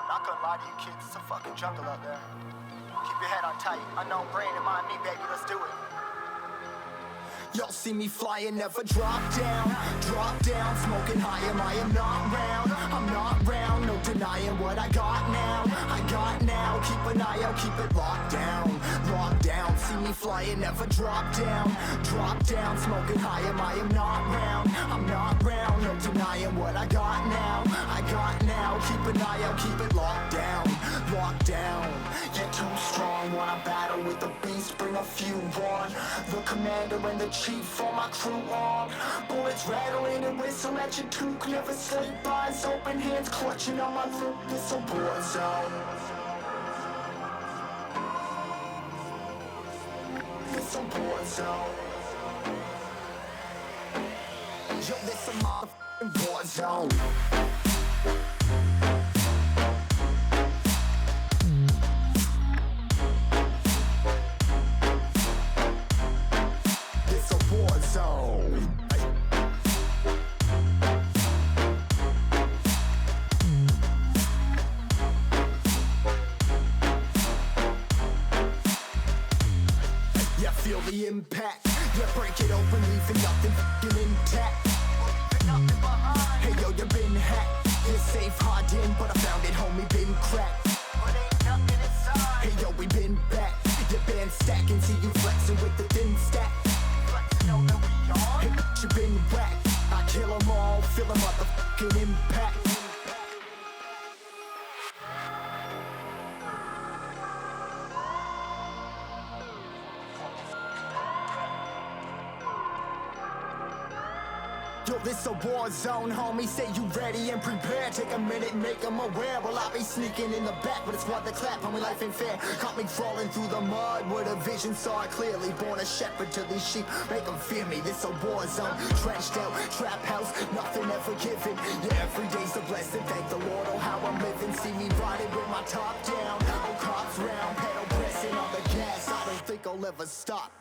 Not gonna lie to you kids, it's a fucking jungle out there. Keep your head on tight, unknown brain and mind me, baby, let's do it. Y'all see me flying, never drop down, smoking high, I am not round, I'm not round, no denying what I got now, keep an eye out, keep it locked down, see me flying, never drop down, smoking high, I am not round, I'm not round, no denying what I got now, keep an eye out, keep it locked down, you're too strong, wanna battle with the beast, bring a few on, the commander and the chief on my crew on. Bullets rattling and whistle at your toque. Never sleep, eyes open, hands clutching on my loop. It's a war zone. It's a war zone. Yo, this a motherfucking war zone. Feel the impact, yeah, break it open, leaving nothing f***ing intact. Hey yo, you been hacked, you're safe, hard in, but I found it, homie, been cracked. Hey yo, we been back, your band stacking, see you flexing with the thin stack. Hey, you been whacked, I kill 'em all, feel a motherfucking impact. Yo, this a war zone, homie, say you ready and prepared. Take a minute, make them aware. Well, I be sneaking in the back, but it's what the clap, homie, life ain't fair. Caught me crawling through the mud, where the vision saw it clearly. Born a shepherd to these sheep, make them fear me. This a war zone, trenched out, trap house, nothing ever given. Yeah, every day's a blessing, thank the Lord, oh how I'm living. See me riding with my top down, oh cops round, pedal pressing on the gas. I don't think I'll ever stop.